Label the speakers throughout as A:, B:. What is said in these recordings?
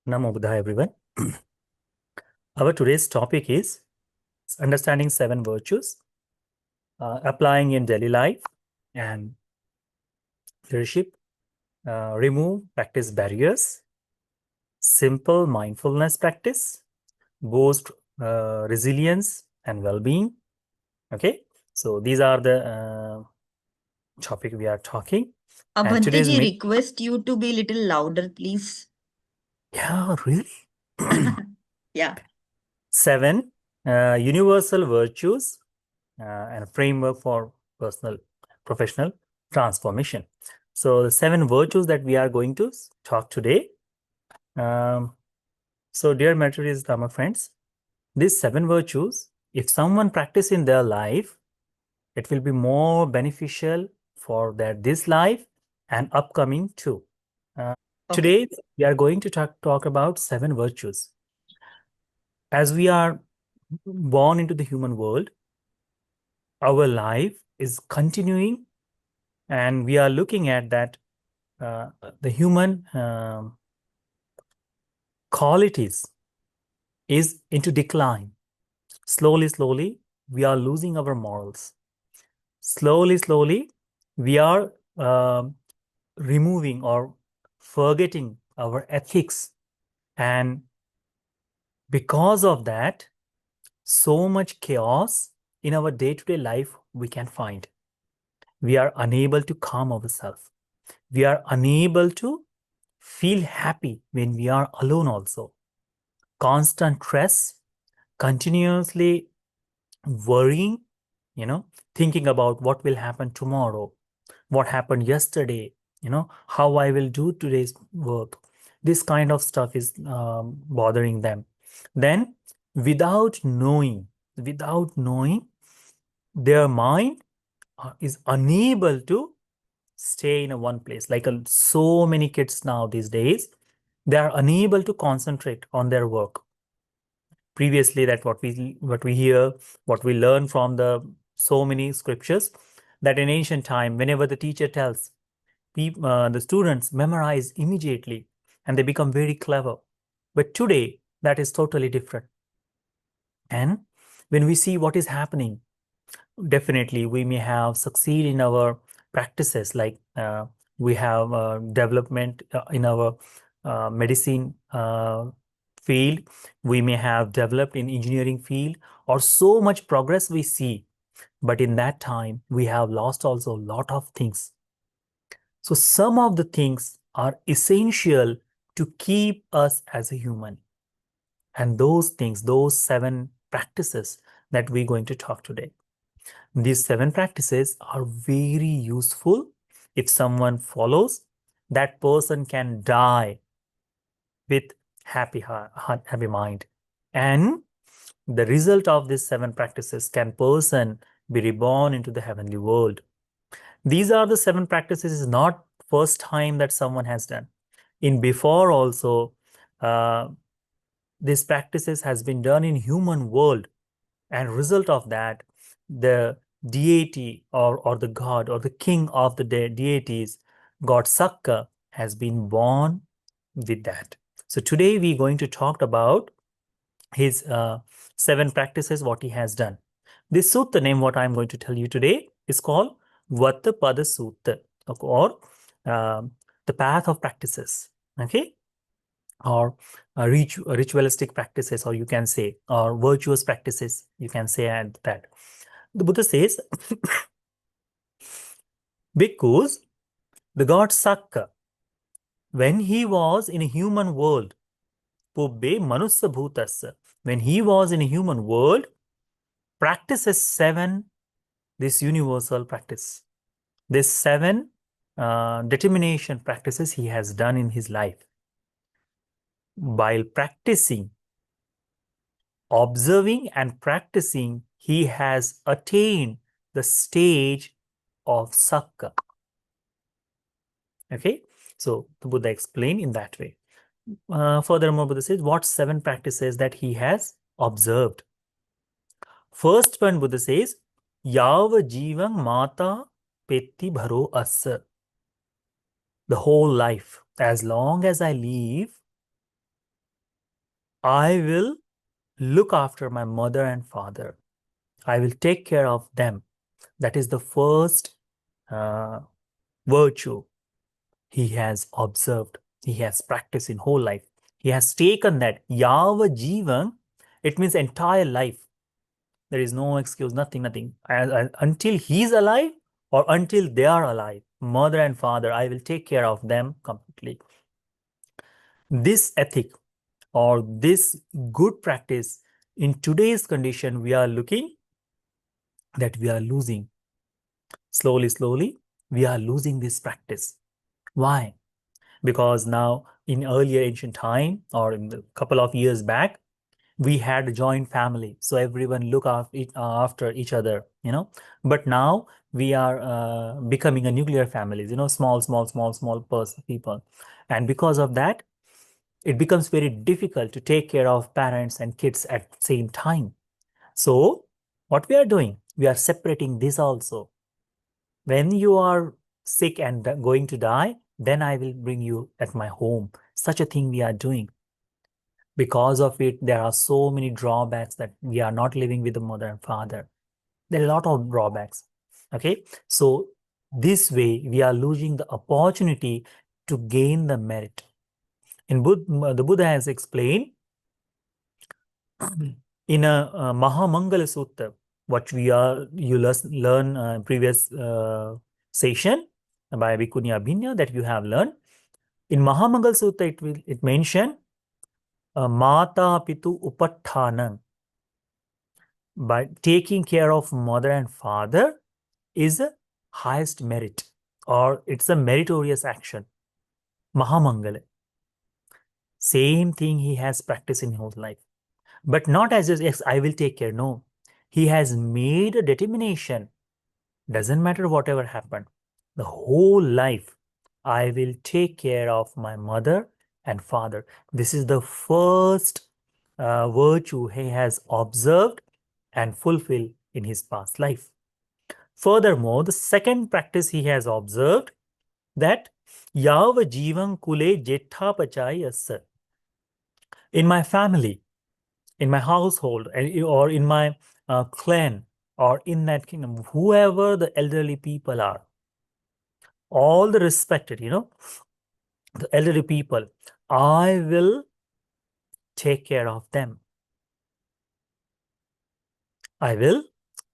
A: Namo Buddhaya, everyone. Our today's topic is understanding 7 virtues, applying in daily life and leadership, practice barriers, simple mindfulness practice, boost resilience and well-being. Okay, so these are the topic we are talking. And
B: Bhante
A: today's
B: ji, request you to be little louder, please.
A: yeah, really?
B: Yeah.
A: 7 universal virtues and a framework for personal professional transformation. So the 7 virtues that we are going to talk today. So dear Materialist Dhamma friends, these 7 virtues, if someone practice in their life, it will be more beneficial for their this life and upcoming too.
B: Okay.
A: Today we are going to talk about 7 virtues. As we are born into the human world, our life is continuing, and we are looking at that the human qualities is into decline. Slowly, we are losing our morals. Slowly, we are removing or forgetting our ethics. And because of that, so much chaos in our day-to-day life we can find. We are unable to calm ourselves. We are unable to feel happy when we are alone also. Constant stress, continuously worrying, thinking about what will happen tomorrow, what happened yesterday, how I will do today's work. This kind of stuff is bothering them. Then, without knowing, their mind is unable to stay in a one place. Like so many kids now these days, they are unable to concentrate on their work. Previously, that what we hear, what we learn from the so many scriptures, that in ancient time, whenever the teacher tells, the students memorize immediately and they become very clever. But today, that is totally different. And when we see what is happening, definitely we may have succeed in our practices, like we have development in our medicine field, we may have developed in engineering field, or so much progress we see, but in that time we have lost also a lot of things. So some of the things are essential to keep us as a human, and those things, those 7 practices that we're going to talk today, these 7 practices are very useful. If someone follows, that person can die with happy heart, happy mind. And the result of these 7 practices can person be reborn into the heavenly world. These are the 7 practices, is not first time that someone has done. In before also, uh, these practices has been done in human world, and result of that, the deity or the god or the king of the deities, God Sakka, has been born with that. So today we're going to talk about his 7 practices, what he has done. This sutta name, what I'm going to tell you today, is called Vattapada Sutta, or the path of practices. Okay, or ritualistic practices, or you can say, or virtuous practices, you can say. And that the Buddha says, because the god Sakka, when he was in a human world, Pubbe Manusya Bhutasya, when he was in a human world, practices 7, this universal practice, this 7 determination practices he has done in his life. While practicing, observing and practicing, he has attained the stage of Sakka. Okay, so the Buddha explained in that way. Furthermore, Buddha says what 7 practices that he has observed. First one, Buddha says, Yava Jivan Mata Petti Bharo Assa. The whole life, as long as I live, I will look after my mother and father. I will take care of them. That is the first uh, virtue he has observed, he has practiced in whole life. He has taken that yava jivan, it means entire life. There is no excuse, nothing. Until he's alive or until they are alive, mother and father, I will take care of them completely. This ethic or this good practice in today's condition, we are looking that we are losing. Slowly, we are losing this practice. Why? Because now in earlier ancient time or in the couple of years back, we had a joint family, so everyone look after each other, but now we are becoming a nuclear families, small people, and because of that it becomes very difficult to take care of parents and kids at the same time. So what we are doing, we are separating this also. When you are sick and going to die, then I will bring you at my home. Such a thing we are doing. Because of it, there are so many drawbacks that we are not living with the mother and father. There are a lot of drawbacks. Okay. So this way, we are losing the opportunity to gain the merit. In the Buddha has explained in a Mahamangala Sutta, what you learn previous session by Bhikkhunya Abhinya that you have learned. In Mahamangala Sutta, it mentioned Mata Pitu Upatthana. By taking care of mother and father is the highest merit, or it's a meritorious action. Mahamangala. Same thing he has practiced in his life. But not as just, yes, I will take care. No. He has made a determination. Doesn't matter whatever happened. The whole life, I will take care of my mother and father. This is the first virtue he has observed and fulfilled in his past life. Furthermore, the second practice he has observed that Yava Jivan Kule Jetha Pachayasa. In my family, in my household, or in my clan, or in that kingdom, whoever the elderly people are, all the respected, the elderly people, I will take care of them. I will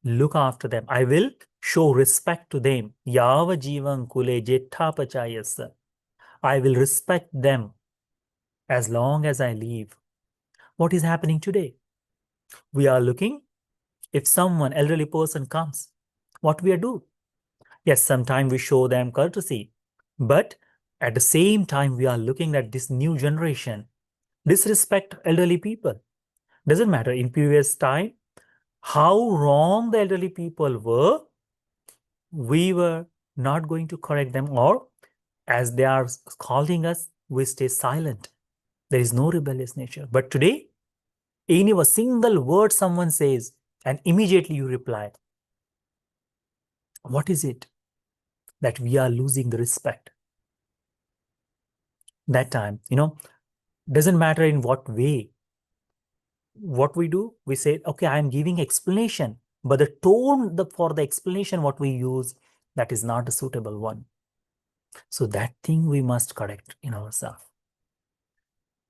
A: look after them. I will show respect to them. Yava jivan kule jetha pachayasa. I will respect them as long as I live. What is happening today? We are looking, if someone, elderly person comes, what we do? Yes, sometimes we show them courtesy, but at the same time, we are looking at this new generation, disrespect elderly people. Doesn't matter in previous time, how wrong the elderly people were, we were not going to correct them, or as they are scolding us, we stay silent. There is no rebellious nature. But today, any a single word someone says, and immediately you reply. What is it? That we are losing the respect. That time, doesn't matter in what way. What we do, we say, okay, I'm giving explanation, but the tone for the explanation, what we use, that is not a suitable one. So that thing we must correct in ourselves.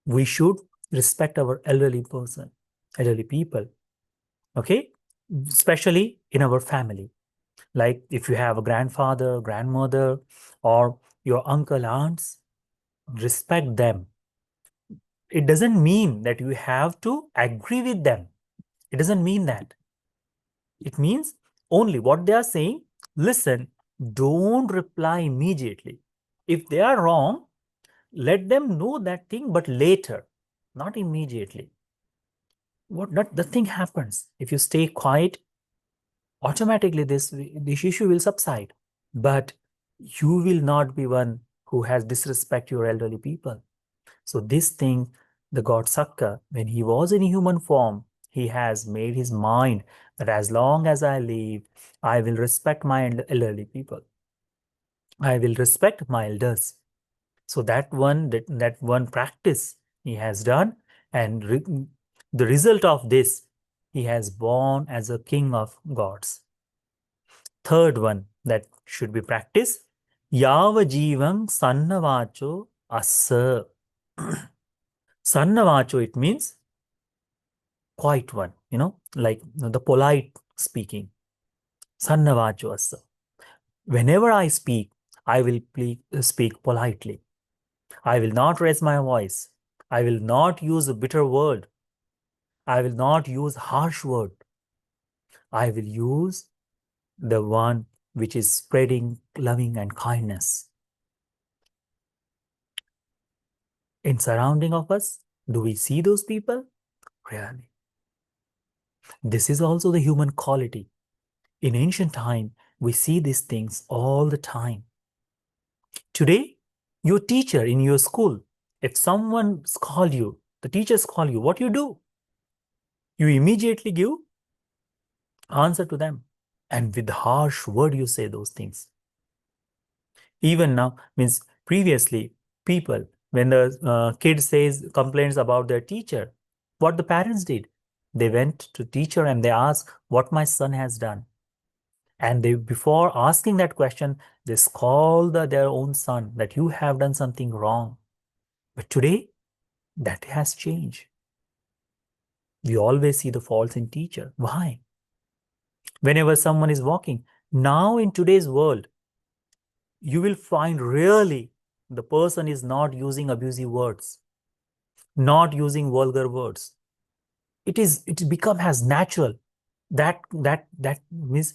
A: We should respect our elderly people, okay? Especially in our family. Like if you have a grandfather, grandmother, or your uncle, aunts, respect them. It doesn't mean that you have to agree with them. It doesn't mean that. It means only what they are saying, listen, don't reply immediately. If they are wrong, let them know that thing, but later, not immediately. The thing happens. If you stay quiet, automatically this issue will subside. But you will not be one who has disrespect your elderly people. So this thing, the God Sakka, when he was in human form, he has made his mind that as long as I live, I will respect my elderly people. I will respect my elders. So that one practice he has done, And the result of this, he has born as a king of gods. Third one that should be practiced, Yava Jivang Sannavacho Assa. Sannavacho, it means quiet one, like the polite speaking. Sannavacho Assa. Whenever I speak, I will speak politely. I will not raise my voice. I will not use a bitter word. I will not use harsh word. I will use the one which is spreading loving and kindness. In surrounding of us, do we see those people? Really. This is also the human quality. In ancient time, we see these things all the time. Today, your teacher in your school, if someone calls you, the teachers call you, what you do? You immediately give answer to them. And with harsh word, you say those things. Even now, means previously, people, when the kid complains about their teacher, what the parents did, they went to teacher and they asked what my son has done. And they, before asking that question, they scold their own son that you have done something wrong. But today, that has changed. We always see the faults in teacher. Why? Whenever someone is walking, now in today's world, you will find really the person is not using abusive words, not using vulgar words. It become as natural. That means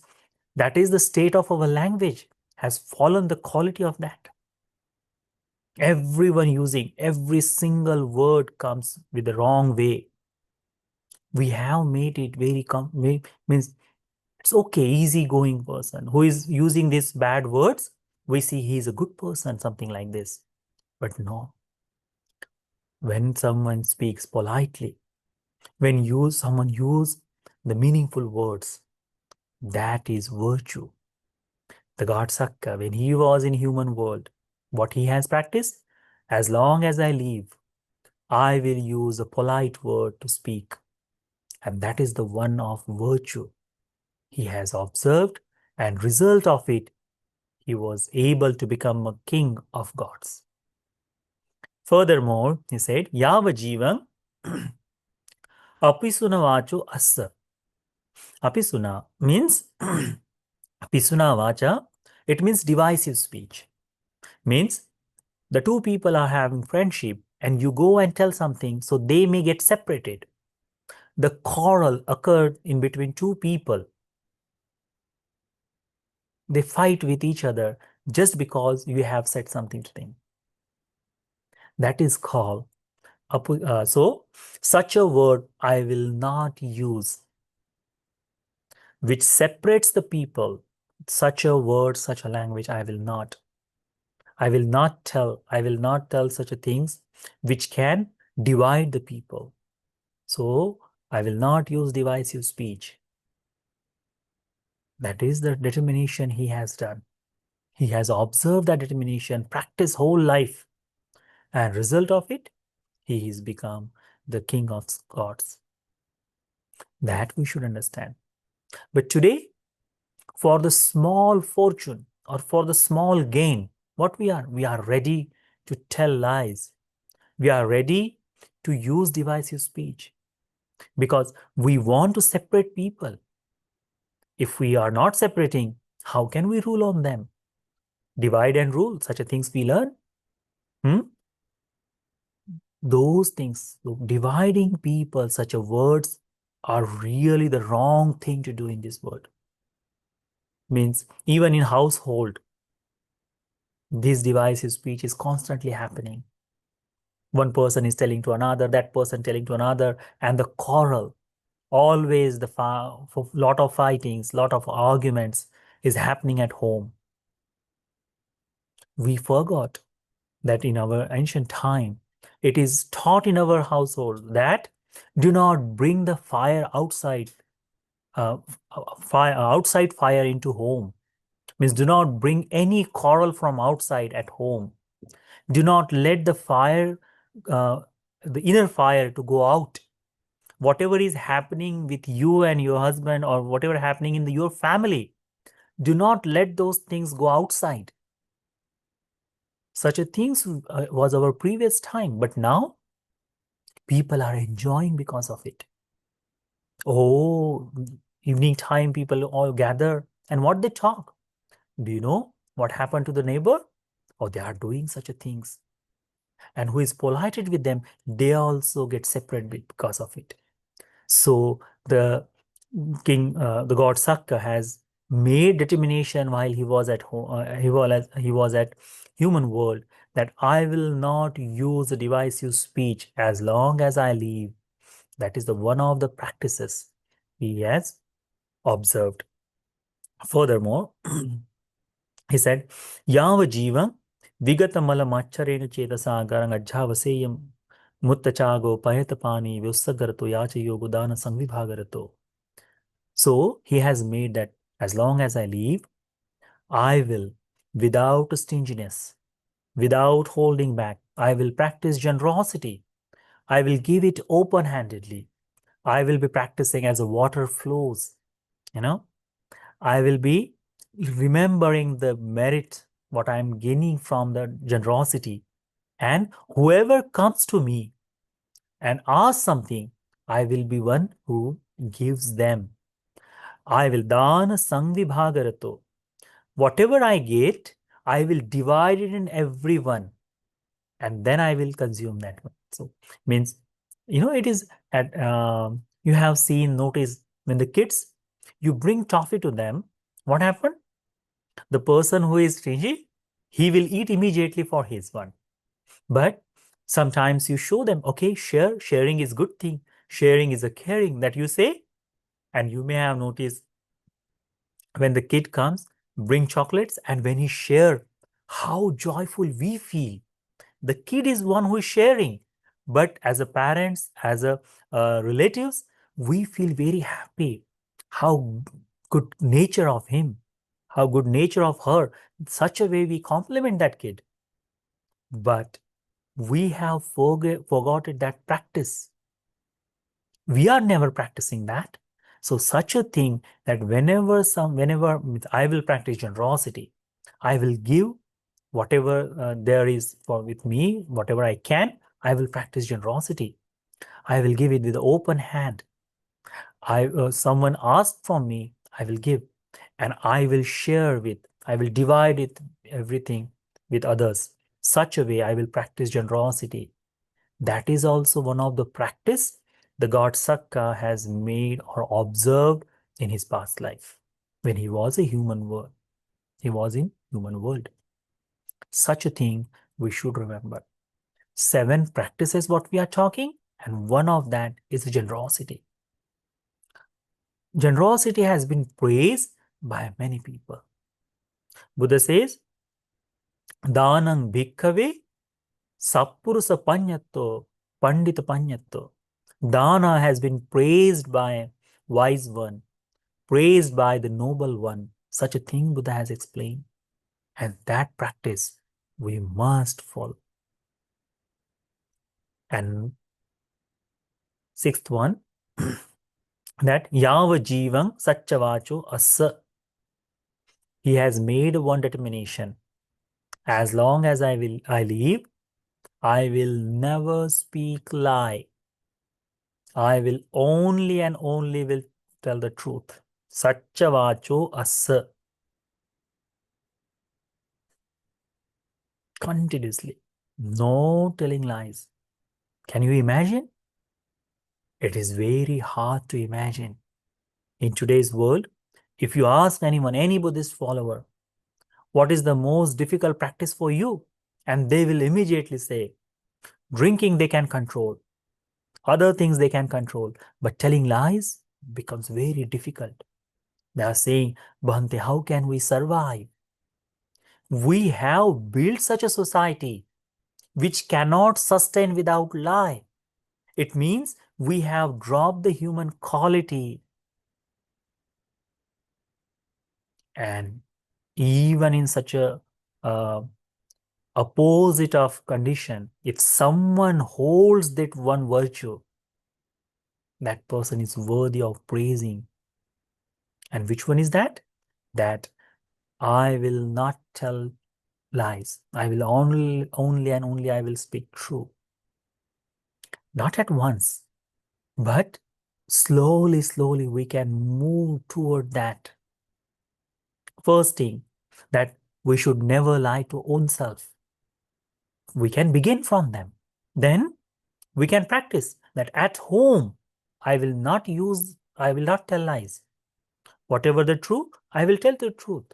A: that is the state of our language, has fallen the quality of that. Everyone using every single word comes with the wrong way. We have made it very means it's okay, easygoing person who is using these bad words, we see he is a good person, something like this. But no, when someone speaks politely, when someone use the meaningful words, that is virtue. The God Sakka, when he was in human world, what he has practiced, as long as I live, I will use a polite word to speak. And that is the one of virtue. He has observed, and result of it, he was able to become a king of gods. Furthermore, he said, Yava Jivam Apisuna Vacho Assa. Apisuna means Apisuna Vacha, it means divisive speech. Means the two people are having friendship and you go and tell something so they may get separated. The quarrel occurred in between two people. They fight with each other just because you have said something to them. That is called, so such a word I will not use, which separates the people. Such a word, such a language, I will not. I will not tell such a things which can divide the people. So I will not use divisive speech. That is the determination he has done. He has observed that determination, practiced whole life, and result of it, he has become the king of gods. That we should understand. But today, for the small fortune or for the small gain, what we are ready to tell lies. We are ready to use divisive speech because we want to separate people. If we are not separating, how can we rule on them? Divide and rule, such a things we learn. Those things, dividing people, such a words are really the wrong thing to do in this world. Means even in household, this divisive speech is constantly happening. One person is telling to another, that person telling to another, and the quarrel, always the lot of fightings, lot of arguments is happening at home. We forgot that in our ancient time, it is taught in our household that do not bring the fire outside, fire into home. Means do not bring any quarrel from outside at home. Do not let the fire the inner fire to go out. Whatever is happening with you and your husband, or whatever happening in your family, do not let those things go outside. Such a things was our previous time, but now people are enjoying because of it. Oh, evening time, people all gather, and what they talk. Do you know what happened to the neighbor? Oh, they are doing such a things. And who is polite with them, they also get separate because of it. So the the God Sakka has made determination while he was at home, he was at human world, that I will not use the divisive speech as long as I live. That is the one of the practices he has observed. Furthermore, he said, Yava jiva vigatamala macharena chetasa garang ajhavaseyam muttachago payatapani vyussagarato yacha yogodana sangvibhagarato. So he has made that as long as I live, I will, without stinginess, without holding back, I will practice generosity. I will give it open handedly. I will be practicing as the water flows. I will be remembering the merit, what I am gaining from the generosity. And whoever comes to me and asks something, I will be one who gives them. I will dana sangvibhagarato. Whatever I get, I will divide it in everyone, and then I will consume that one. So means, it is at you have seen, notice when the kids, you bring toffee to them, what happened? The person who is stingy, he will eat immediately for his one. But sometimes you show them, okay, sharing is good thing. Sharing is a caring that you say. And you may have noticed when the kid comes, bring chocolates, and when he share, how joyful we feel. The kid is one who is sharing, but as a parents, as a relatives, we feel very happy. How good nature of him, how good nature of her. Such a way we compliment that kid. But we have forgotten that practice. We are never practicing that. So such a thing that whenever I will practice generosity, I will give whatever there is for with me, whatever I can, I will practice generosity. I will give it with open hand. Someone asks from me, I will give, and I will share with, I will divide it everything with others. Such a way I will practice generosity. That is also one of the practice the God Sakka has made or observed in his past life when he was a human world. He was in human world. Such a thing we should remember. 7 practices what we are talking, and one of that is generosity. Generosity has been praised by many people. Buddha says, Danang bhikkhave sappurusa panyatto pandita panyatto. Dana has been praised by wise one, praised by the noble one. Such a thing Buddha has explained. And that practice we must follow. And 6th one, that yava jivam satchavacho assa. He has made one determination. As long as I live, I will never speak lie. I will only and only will tell the truth. Satchavacho assa. Continuously. No telling lies. Can you imagine? It is very hard to imagine. In today's world, if you ask anyone, any Buddhist follower, what is the most difficult practice for you? And they will immediately say, drinking they can control, other things they can control, but telling lies becomes very difficult. They are saying, Bhante, how can we survive? We have built such a society which cannot sustain without lie. It means we have dropped the human quality. And even in such a opposite of condition, if someone holds that one virtue, that person is worthy of praising. And which one is that? That I will not tell lies. I will only and only I will speak true. Not at once, but slowly we can move toward that. First thing, that we should never lie to own self. We can begin from them. Then we can practice that at home. I will not tell lies. Whatever the truth, I will tell the truth.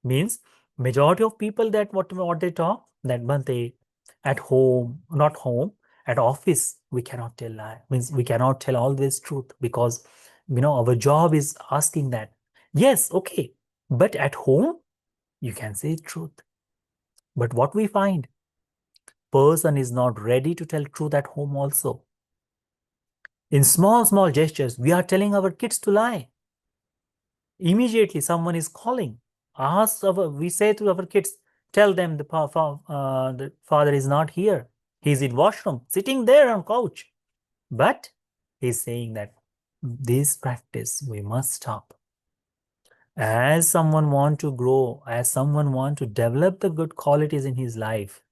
A: Means majority of people that what they talk, that Bhante, at home, not home, at office, we cannot tell lie. Means we cannot tell always truth because our job is asking that. Yes, okay. But at home, you can say truth. But what we find, person is not ready to tell truth at home also. In small gestures, we are telling our kids to lie. Immediately someone is calling. We say to our kids, tell them the father is not here. He's in washroom, sitting there on couch. But he's saying that this practice we must stop. As someone want to grow, as someone want to develop the good qualities in his life,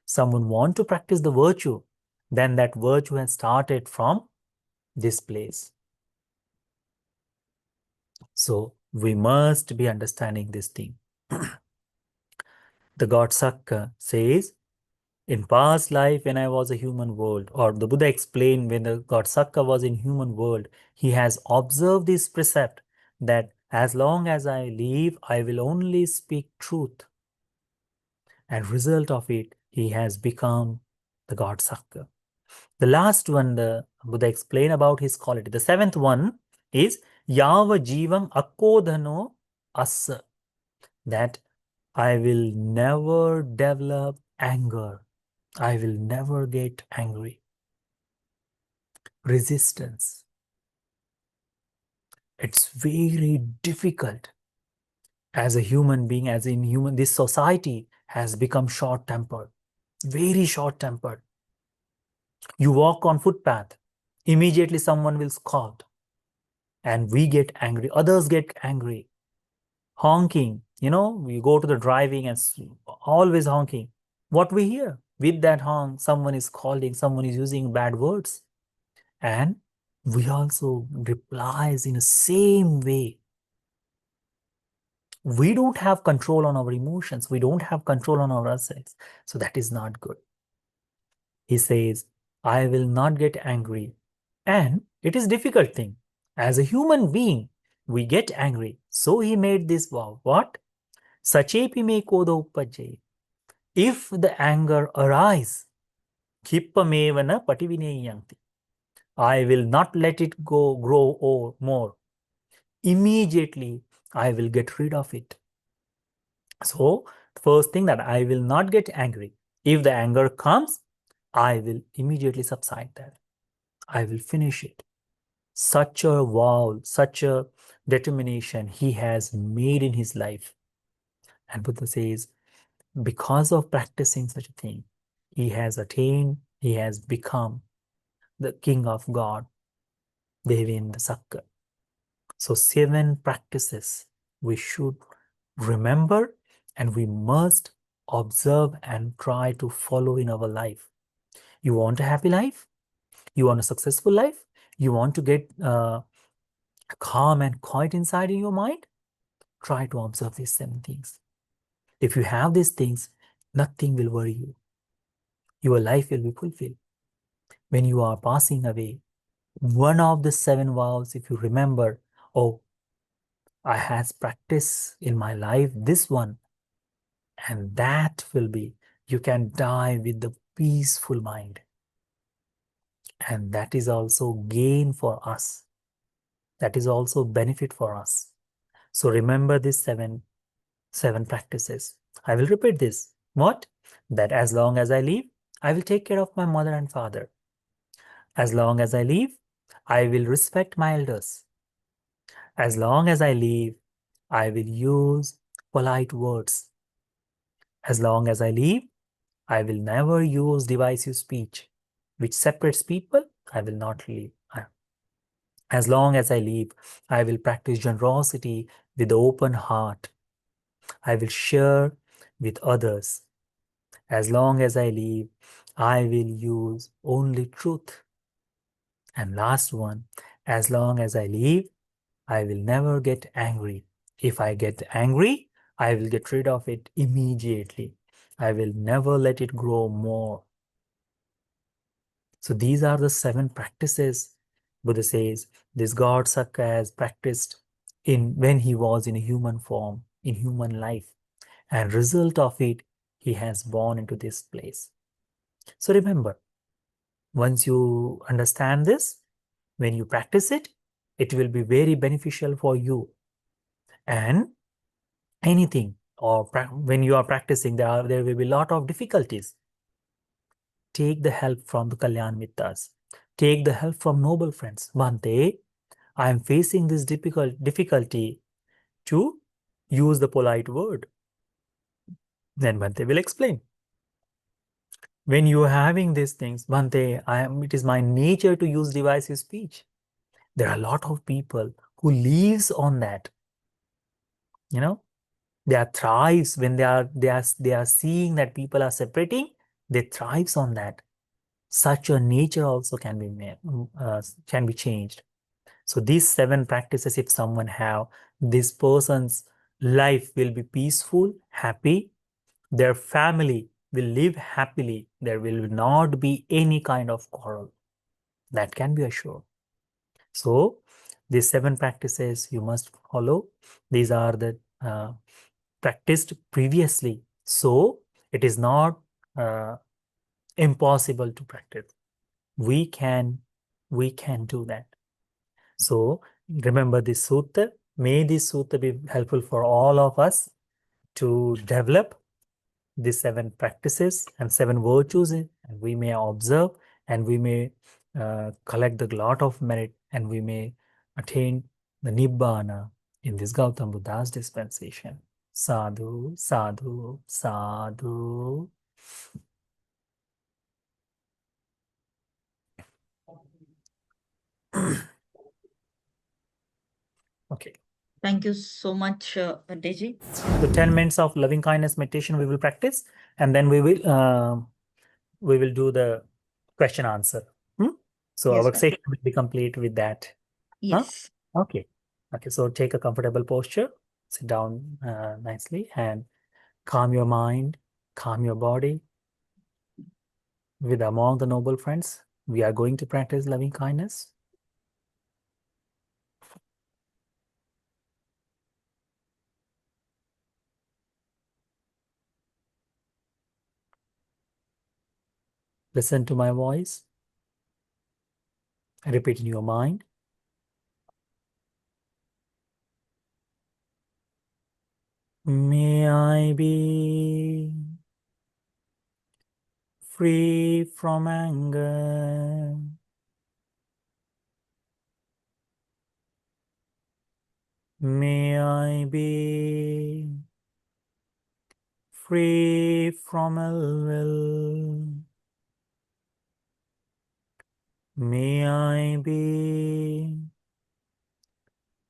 A: someone want to practice the virtue, then that virtue has started from this place. So we must be understanding this thing. The God Sakka says, in past life when I was a human world, or the Buddha explained when the God Sakka was in human world, he has observed this precept that as long as I live, I will only speak truth. And result of it, he has become the God Sakka. The last one, the Buddha explained about his quality. The seventh one is Yava Jivam Akodhano Assa. That I will never develop anger. I will never get angry. Resistance. It's very difficult as a human being, as in human, this society has become short-tempered, very short-tempered. You walk on footpath, immediately someone will scold, and we get angry, others get angry. Honking, we go to the driving and always honking. What we hear with that honk, someone is calling, someone is using bad words, and we also replies in the same way. We don't have control on our emotions, we don't have control on ourselves, so that is not good. He says, I will not get angry. And it is difficult thing. As a human being, we get angry. So he made this vow. What? Sachepi me kodo upajje. If the anger arise, kippamevana pativineyanti. I will not let it grow or more. Immediately, I will get rid of it. So, first thing that I will not get angry. If the anger comes, I will immediately subside that. I will finish it. Such a vow, such a determination he has made in his life. And Buddha says, because of practicing such a thing, he has attained, he has become the king of God, Devendra Sakka. So 7 practices we should remember and we must observe and try to follow in our life. You want a happy life? You want a successful life? You want to get calm and quiet inside in your mind? Try to observe these 7 things. If you have these things, nothing will worry you. Your life will be fulfilled. When you are passing away, one of the 7 vows, if you remember, oh, I has practiced in my life this one, and that will be, you can die with the peaceful mind. And that is also gain for us. That is also benefit for us. So remember these seven practices. I will repeat this. What? That as long as I live, I will take care of my mother and father. As long as I live, I will respect my elders. As long as I live, I will use polite words. As long as I live, I will never use divisive speech which separates people. I will not live. As long as I live, I will practice generosity with open heart. I will share with others. As long as I live, I will use only truth. And last one, as long as I live, I will never get angry. If I get angry, I will get rid of it immediately. I will never let it grow more. So these are the 7 practices Buddha says this God Sakka has practiced in when he was in a human form, in human life. And result of it, he has born into this place. So remember, once you understand this, when you practice it, it will be very beneficial for you. And anything, or when you are practicing, there will be a lot of difficulties. Take the help from the Kalyan Mittas. Take the help from noble friends. Bhante, I am facing this difficulty to use the polite word. Then Bhante will explain. When you are having these things, Bhante, it is my nature to use divisive speech. There are a lot of people who lives on that. You know, they are thrives when they are seeing that people are separating. They thrives on that. Such a nature also can be made, can be changed. So these 7 practices, if someone have, this person's life will be peaceful, happy. Their family will live happily. There will not be any kind of quarrel. That can be assured. So these 7 practices you must follow. These are the practiced previously. So it is not impossible to practice. We can do that. So remember this sutta. May this sutta be helpful for all of us to develop these 7 practices and 7 virtues, and we may observe, and we may collect the lot of merit, and we may attain the Nibbana in this Gautam Buddha's dispensation. Sadhu, sadhu, sadhu. Okay.
B: Thank you so much, Bhante.
A: So 10 minutes of loving kindness meditation we will practice, and then we will do the question answer. So
B: Yes,
A: our
B: Bhante.
A: session will be complete with that. Huh?
B: Yes.
A: Okay. Okay. So take a comfortable posture, sit down nicely, and calm your mind, calm your body. With among the noble friends, we are going to practice loving kindness. Listen to my voice. Repeat in your mind. May I be free from anger. May I be free from ill will. May I be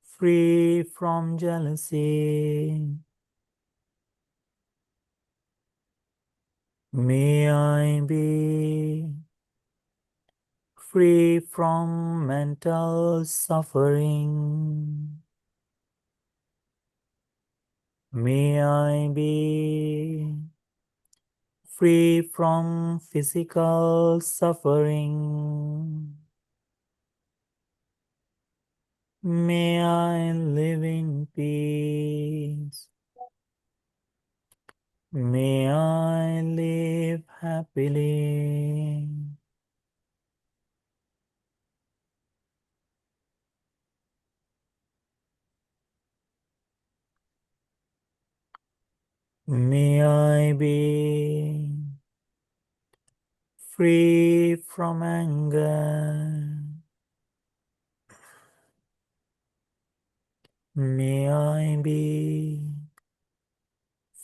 A: free from jealousy. May I be free from mental suffering. May I be free from physical suffering. May I live in peace. May I live happily. May I be free from anger. May I be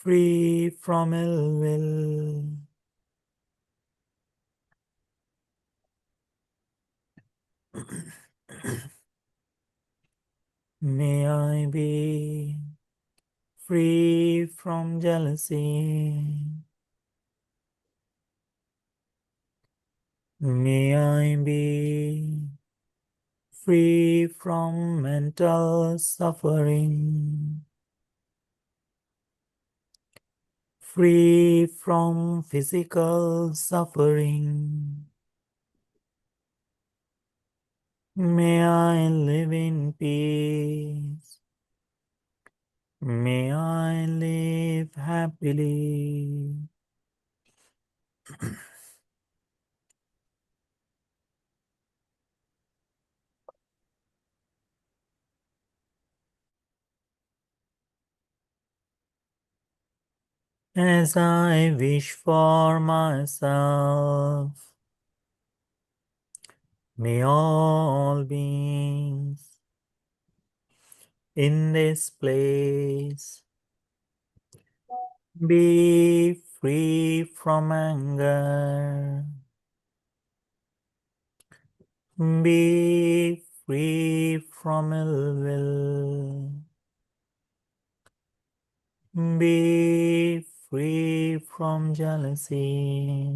A: free from ill will. May I be free from jealousy. May I be free from mental suffering. Free from physical suffering. May I live in peace. May I live happily. As I wish for myself, may all beings in this place be free from anger, be free from ill will, be free from jealousy,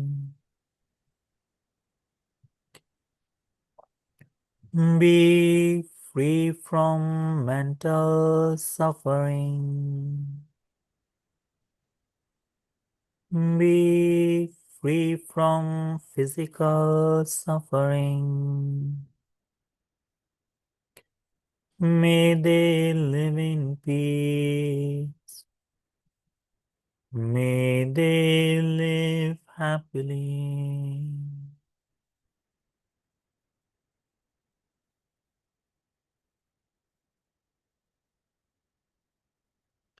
A: be free from mental suffering, be free from physical suffering. May they live in peace. May they live happily.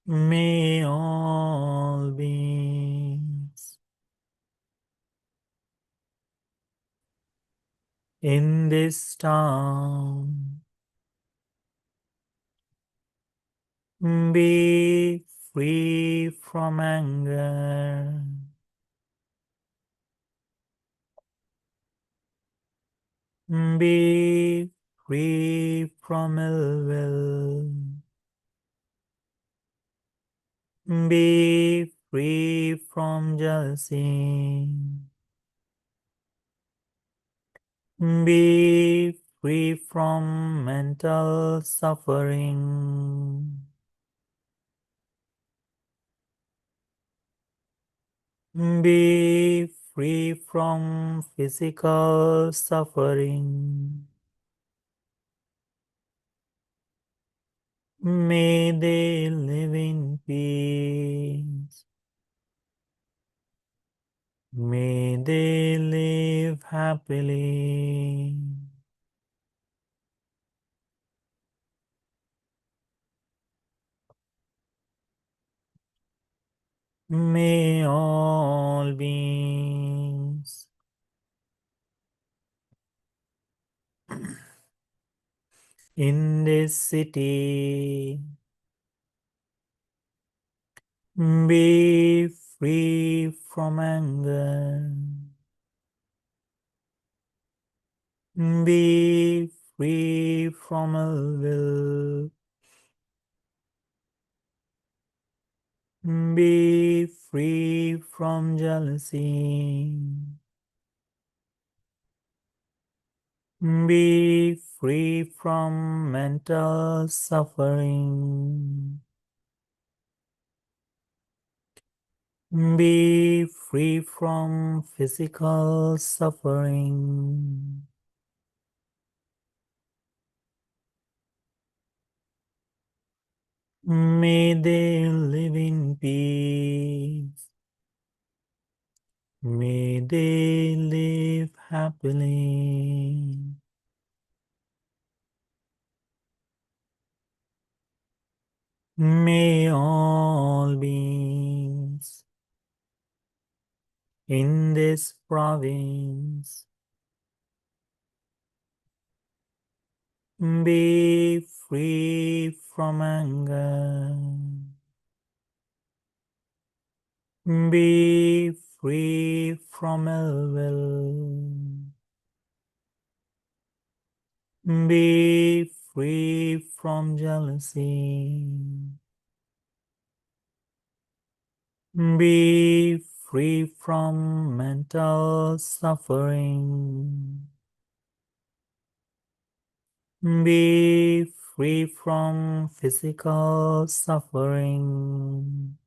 A: May all beings in this town be free from anger, be free from ill will, be free from jealousy, be free from mental suffering, be free from physical suffering. May they live in peace. May they live happily. May all beings in this city be free from anger, be free from ill will, be free from jealousy, be free from mental suffering, be free from physical suffering. May they live in peace. May they live happily. May all beings in this province be free from anger, Be free from ill will. Be free from jealousy. Be free from mental suffering. Be free from physical suffering.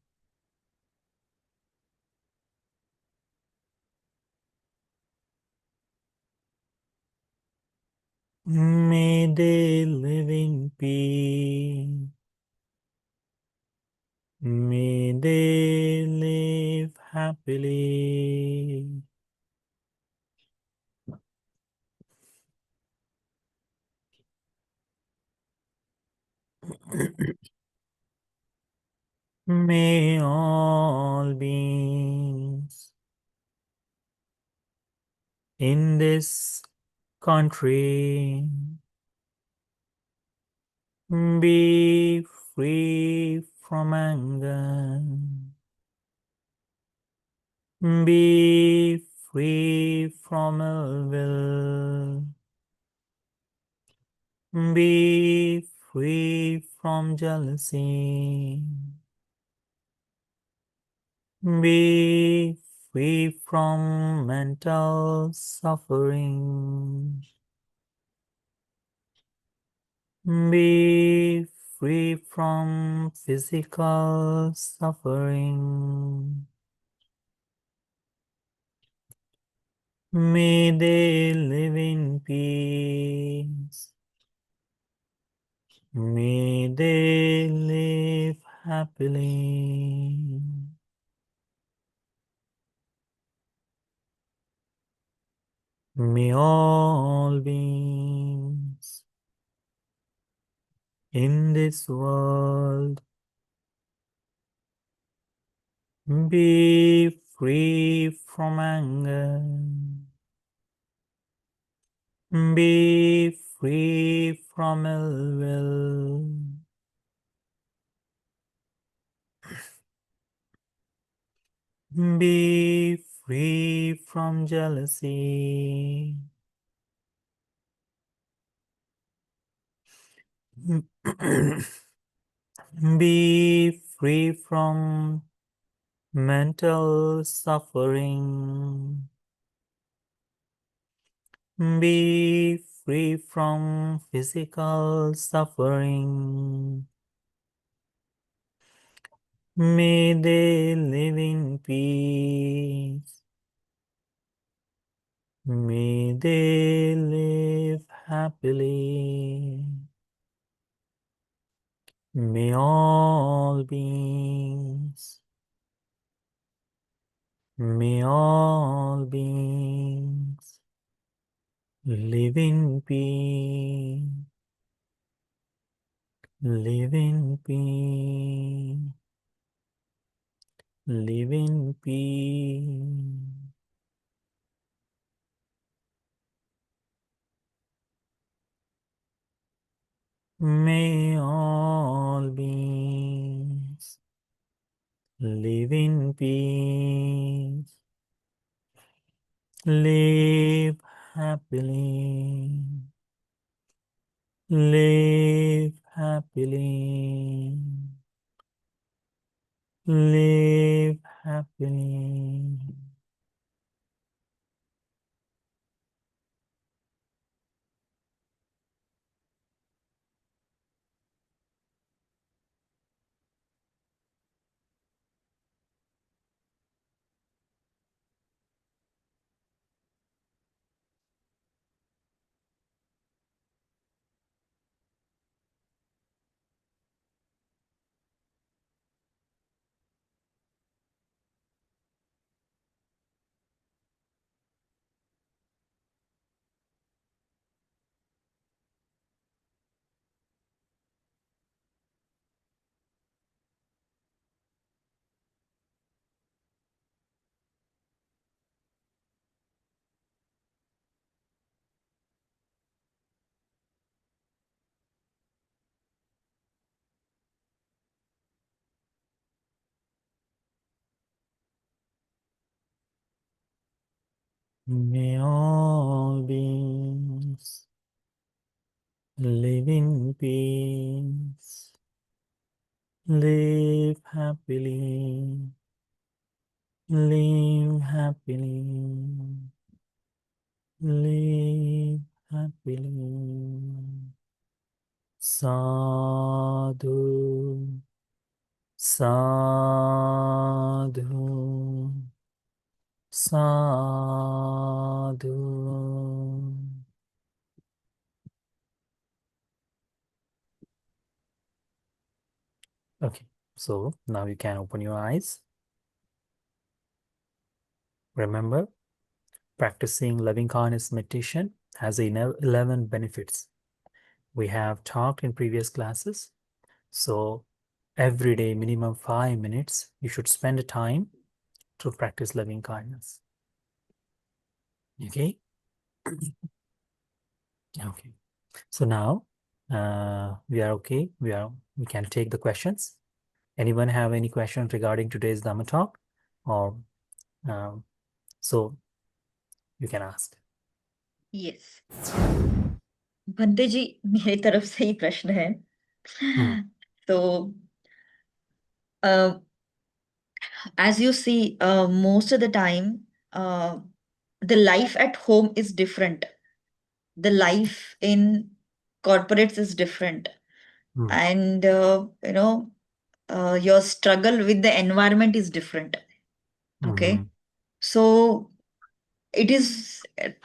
A: May they live in peace. May they live happily. May all beings in this country be free from anger. Be free from ill will. Be free from jealousy. Be free from mental suffering. Be free from physical suffering. May they live in peace. May they live happily. May all beings in this world be free from anger. Be free from ill will. Be free from jealousy. Be free from mental suffering. Be free from physical suffering. May they live in peace. May they live happily. May all beings, may all beings live in peace, live in peace, live in peace. May all beings live in peace, live happily, live happily, live happily. May all beings live in peace, live happily, live happily, live happily. Sadhu, sadhu, sadhu. Okay, so now you can open your eyes. Remember, practicing loving kindness meditation has 11 benefits. We have talked in previous classes. So every day, minimum 5 minutes, you should spend a time to practice loving kindness. Okay? Okay. So now we are okay. We can take the questions. Anyone have any questions regarding today's Dhamma talk? Or so you can ask.
B: Yes. Bhante जी मेरी तरफ से ही प्रश्न है तो as you see most of the time the life at home is different, the life in corporates is different, and your struggle with the environment is different. Okay. So it is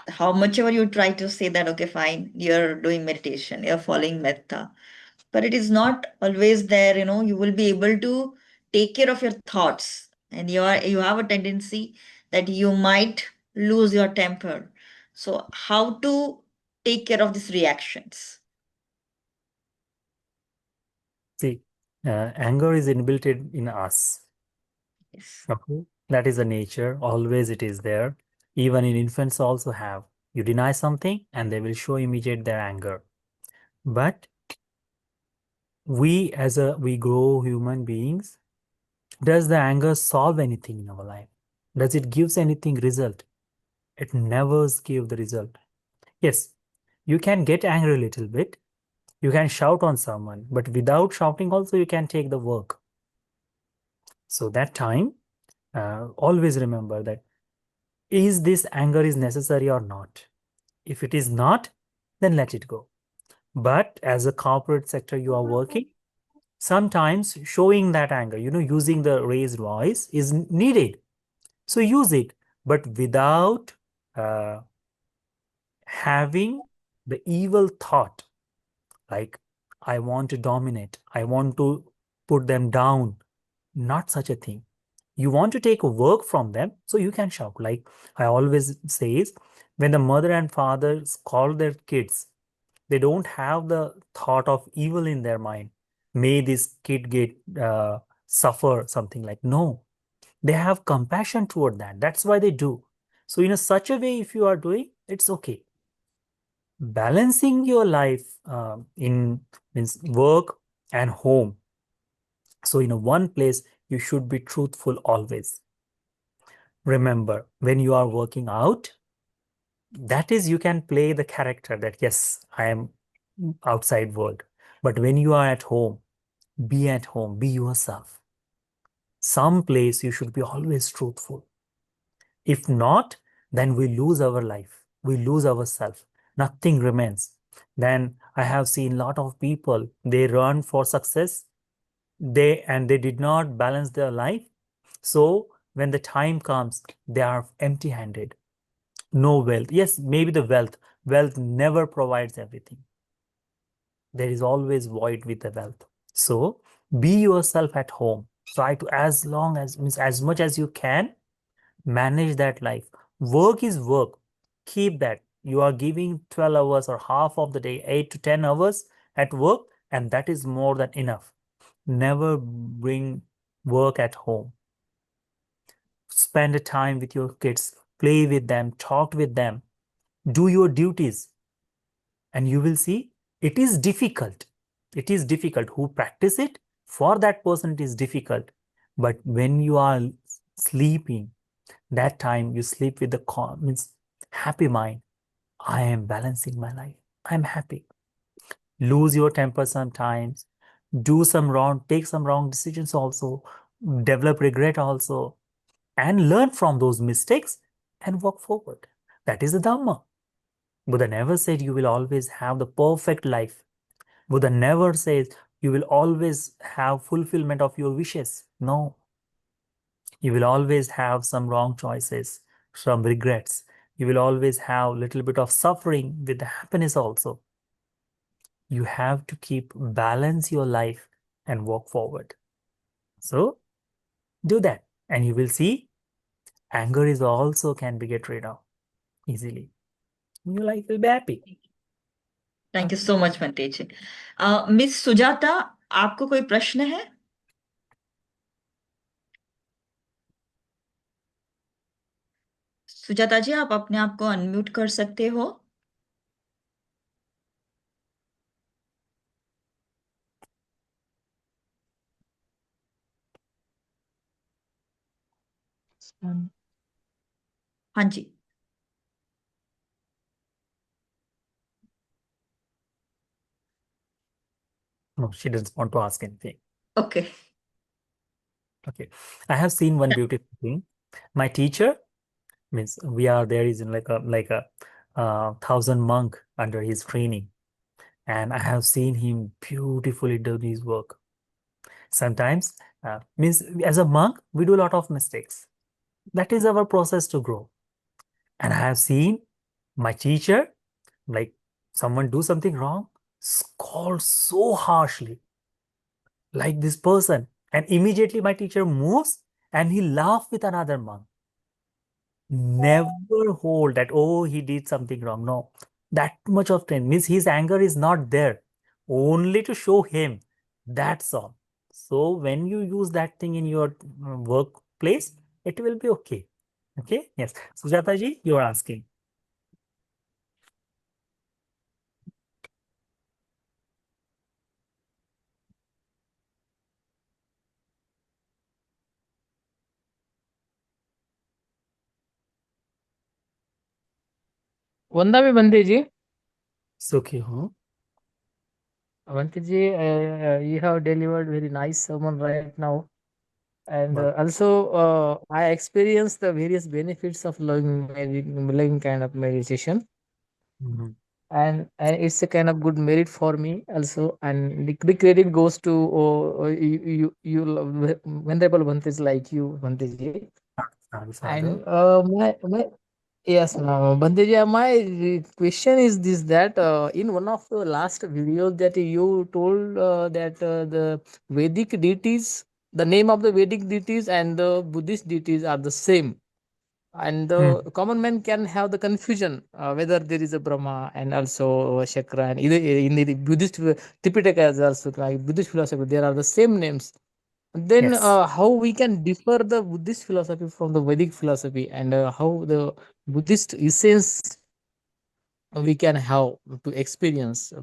B: how much ever you try to say that, okay, fine, you're doing meditation, you're following metta, but it is not always there. You will be able to take care of your thoughts, and you have a tendency that you might lose your temper. So how to take care of these reactions?
A: See, anger is inbuilt in us.
B: Yes.
A: Okay? That is the nature. Always it is there. Even in infants also have. You deny something and they will show immediate their anger. But we grow human beings, does the anger solve anything in our life? Does it gives anything result? It never gives the result. Yes, you can get angry a little bit. You can shout on someone, but without shouting also you can take the work. So that time, always remember that is this anger is necessary or not? If it is not, then let it go. But as a corporate sector you are working, sometimes showing that anger, using the raised voice is needed. So use it, but without having the evil thought, like I want to dominate, I want to put them down. Not such a thing. You want to take work from them, so you can shout. Like I always says, when the mother and father call their kids, they don't have the thought of evil in their mind. May this kid get suffer something, like no. They have compassion toward that. That's why they do. So in a such a way, if you are doing, it's okay. Balancing your life in means work and home. So in a one place, you should be truthful always. Remember, when you are working out, that is, you can play the character that, yes, I am outside world. But when you are at home, be yourself. Some place you should be always truthful. If not, then we lose our life. We lose ourselves. Nothing remains. Then I have seen a lot of people, they run for success, they did not balance their life. So when the time comes, they are empty-handed. No wealth. Yes, maybe the wealth never provides everything. There is always void with the wealth. So be yourself at home. Try to, as long as means as much as you can, manage that life. Work is work. Keep that. You are giving 12 hours or half of the day, 8 to 10 hours at work, and that is more than enough. Never bring work at home. Spend time with your kids, play with them, talk with them, do your duties, and you will see it is difficult. It is difficult. Who practice it, for that person it is difficult. But when you are sleeping, that time you sleep with the means happy mind. I am balancing my life. I'm happy. Lose your temper sometimes. Do some wrong, take some wrong decisions also. Develop regret also. And learn from those mistakes and walk forward. That is the Dhamma. Buddha never said you will always have the perfect life. Buddha never says you will always have fulfillment of your wishes. No, you will always have some wrong choices, some regrets. You will always have a little bit of suffering with the happiness also. You have to keep balance your life and walk forward. So do that, and you will see anger is also can be get rid of easily. Your life will be happy.
B: Thank you so much bhante ji. Miss Sujata, आपको कोई प्रश्न है? सुजाता जी, आप अपने आप को unmute कर सकते हो। हाँ जी।
A: No, she doesn't want to ask anything.
B: Okay.
A: Okay. I have seen one beautiful thing. My teacher means we are there is in like a 1,000 monk under his training, and I have seen him beautifully do his work. Sometimes means as a monk we do a lot of mistakes. That is our process to grow. And I have seen my teacher, like someone do something wrong, scold so harshly, like this person, and immediately my teacher moves and he laugh with another monk. Never hold that, oh, he did something wrong. No, that much of time means his anger is not there, only to show him. That's all. So when you use that thing in your workplace, it will be okay. Okay. Yes. Sujata ji, you are asking.
C: वंदा भी बंदे जी।
A: Sukhi ho.
C: Bhante ji, you have delivered very nice sermon right now, and
A: Well,
C: also I experienced the various benefits of loving kind of meditation,
A: mhm.
C: and it's a kind of good merit for me also, and the credit goes to venerable Bhantes like you, Bhante ji,
A: Sadhu, sadhu.
C: and my yes, now, Bandhija, my question is this that in one of the last videos that you told that the Vedic deities, the name of the Vedic deities and the Buddhist deities are the same. And the
A: Hmm.
C: common man can have the confusion whether there is a Brahma and also a Chakra. And either in the Buddhist Tipitaka as also like Buddhist philosophy, there are the same names. Then
A: Yes.
C: how we can differ the Buddhist philosophy from the Vedic philosophy, and how the Buddhist essence we can have to experience.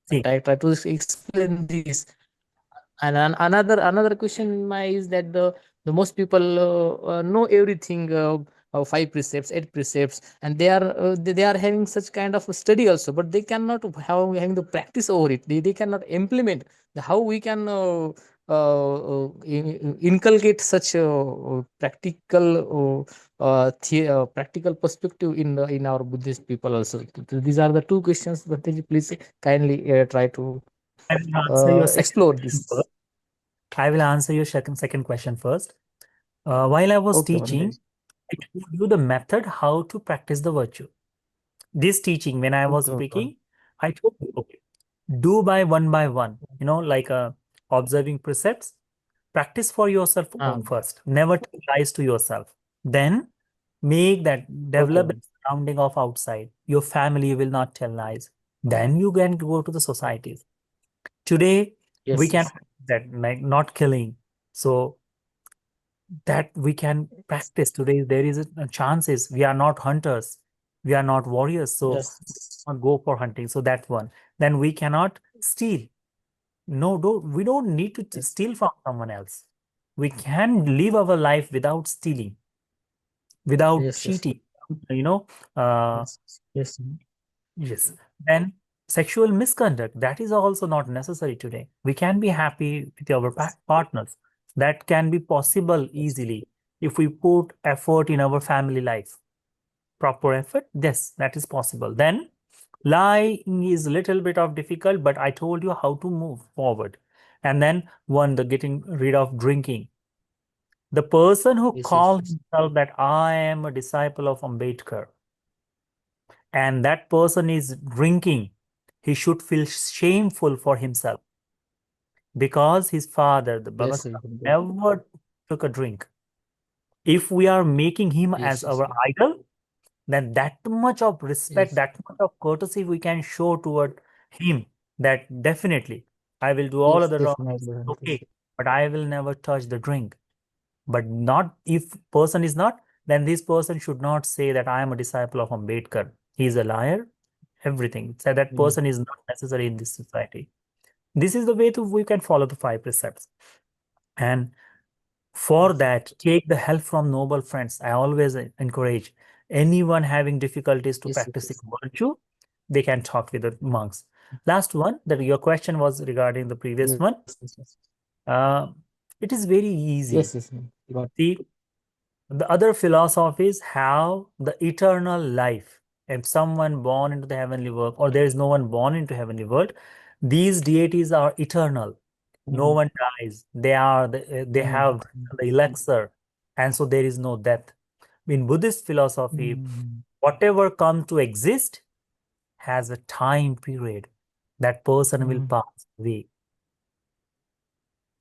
A: See,
C: Try to explain this. And another question my is that the most people know everything, 5 precepts, 8 precepts, and they are having such kind of a study also, but they cannot having the practice over it. They cannot implement how we can inculcate such practical perspective in our Buddhist people also. These are the two questions, but please kindly try to
A: I will answer your second
C: explore
A: question
C: this.
A: first. I will answer your second question first. While I was
C: Okay,
A: teaching,
C: Bhandeji.
A: I told you the method how to practice the virtue. This teaching, when I was
C: Okay, okay.
A: speaking, I told you, okay, do by one, like observing precepts, practice for yourself
C: Ah,
A: first, never tell lies to yourself. Then make that,
C: okay.
A: develop the surrounding of outside. Your family will not tell lies. Then you can go to the societies. Today, we
C: Yes,
A: can
C: yes.
A: that like not killing. So that we can practice today. There is a chances we are not hunters, we are not warriors, so
C: Yes.
A: not go for hunting. So that's one. Then we cannot steal. No, we don't need to steal from someone else. We can live our life without stealing, without
C: Yes, yes.
A: cheating. you know, uh,
C: Yes.
A: yes. Then sexual misconduct, that is also not necessary today. We can be happy with our partners. That can be possible easily if we put effort in our family life. Proper effort, yes, that is possible. Then lying is a little bit of difficult, but I told you how to move forward. And then one, the getting rid of drinking. The person who
C: Yes.
A: calls himself that I am a disciple of Ambedkar, and that person is drinking, he should feel shameful for himself because his father, the Baba
C: Yes.
A: Sahib, never took a drink. If we are making him as
C: Yes.
A: our idol, then that much of respect,
C: Yes.
A: that much of courtesy we can show toward him, that definitely I will do all
C: Yes.
A: other wrongs,
C: Definitely.
A: okay, but I will never touch the drink. But not if person is not, then this person should not say that I am a disciple of Ambedkar. He is a liar. Everything. So that
C: Yes.
A: person is not necessary in this society. This is the way to we can follow the five precepts. And for
C: Yes.
A: that, take the help from noble friends. I always encourage anyone having difficulties to
C: Yes.
A: practicing virtue, they can talk with the monks. Last one, that your question was regarding the previous
C: Yes.
A: one. Uh, it is very
C: Yes.
A: easy.
C: Yes. Got
A: See, the other philosophies have the eternal life. If someone born into the heavenly world, or there is no one born into heavenly world, these deities are eternal. No one dies. They have the elixir, and so there is no death. In Buddhist philosophy, whatever comes to exist has a time period. That person will pass away.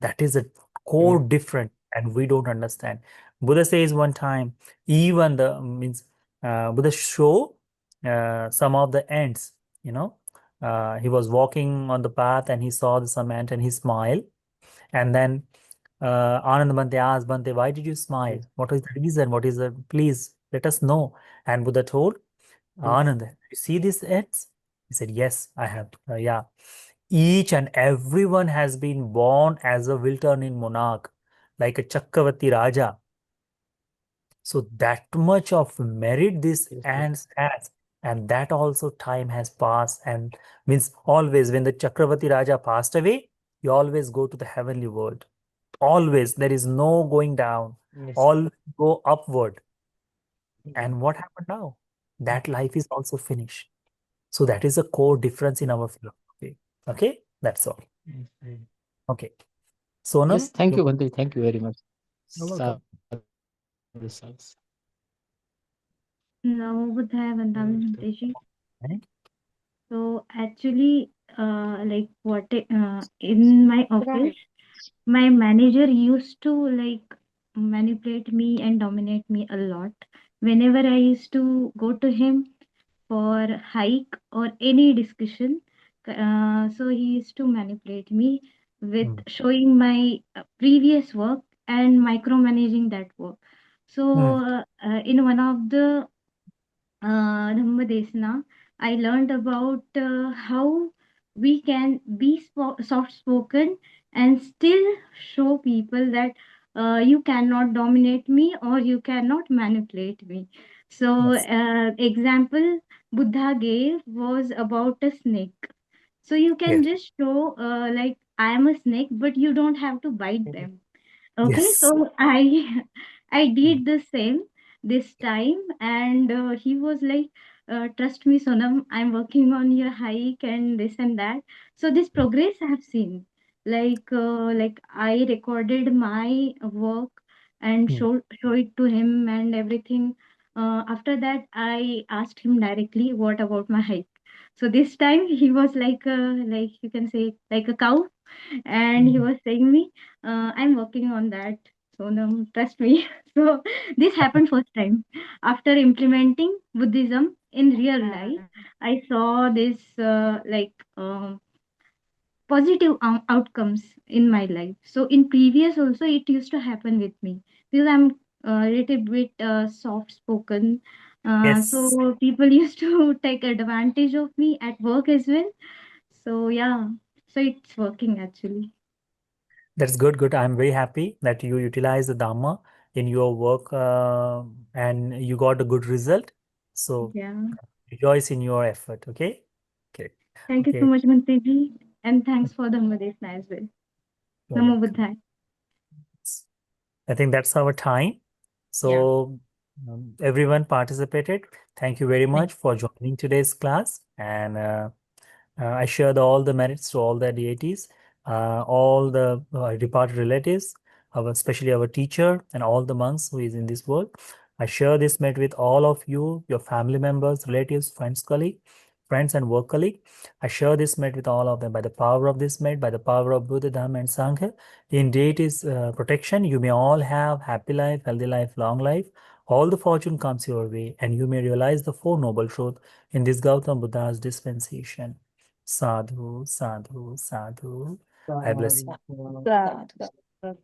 A: That is a core different, and we don't understand. Buddha says one time, even the means Buddha show some of the ants. You know, he was walking on the path and he saw some ant and he smiled. And then Anand Bhante asked Bhante, "Why did you smile? What is the reason? What is the? Please let us know." And Buddha told Anand, "You see these ants?" He said, "Yes, I have. Yeah." Each and everyone has been born as a Wilternin monarch, like a Chakravarti Raja. So that much of merit this ants has, and that also time has passed, and means always when the Chakravarti Raja passed away, you always go to the heavenly world. Always, there is no going down. All go upward. And what happened now? That life is also finished. So that is a core difference in our philosophy. Okay, that's all. Okay. Sonam,
C: Yes. Thank
A: you-
C: you, Bhante. Thank you very much.
A: you're welcome.
C: Results.
B: Namo Buddhaya Vandami Bhanteji.
A: Right?
B: So actually, like in my office, my manager used to like manipulate me and dominate me a lot. Whenever I used to go to him for hike or any discussion, so he used to manipulate me with
A: Mm.
B: showing my previous work and micromanaging that work. So
A: Mm.
B: in one of the Dhamma Desna, I learned about how we can be soft spoken and still show people that you cannot dominate me or you cannot manipulate me. So,
A: Yes.
B: example Buddha gave was about a snake. So you can
A: Yes.
B: just show like I am a snake, but you don't have to bite them. Okay,
A: Yes.
B: so I I
A: Mm.
B: did the same this time, and he was like, "Trust me, Sonam, I'm working on your hike and this and that." So this progress I have seen, like I recorded my work and
A: Mm.
B: show it to him and everything. After that, I asked him directly, "What about my hike?" So this time he was like you can say like a cow, and he
A: Mm.
B: was saying me, I'm working on that, so no, trust me. So this happened first time after implementing Buddhism in real life. I saw this positive outcomes in my life. So in previous also it used to happen with me because I'm a little bit soft spoken,
A: Yes.
B: so people used to take advantage of me at work as well. So yeah, so it's working actually.
A: That's good. Good. I'm very happy that you utilize the Dhamma in your work and you got a good result. So
D: Yeah.
A: rejoice in your effort. Okay. Okay.
D: Thank you so
A: Okay.
D: much, Bhante ji. And thanks for the Dhammadesna as well.
A: You're
D: Namo
A: welcome.
D: Buddhaya.
A: I think that's our time. So everyone participated. Thank you very much for joining today's class. And I shared all the merits to all the deities, all the departed relatives, especially our teacher and all the monks who is in this world. I share this merit with all of you, your family members, relatives, friends and work colleague. I share this merit with all of them by the power of this merit, by the power of Buddha, Dhamma, and Sangha. In deities' protection, you may all have happy life, healthy life, long life. All the fortune comes your way, and you may realize the Four Noble Truths in this Gautam Buddha's dispensation. Sadhu, sadhu, sadhu. I bless you.
B: Sadhu.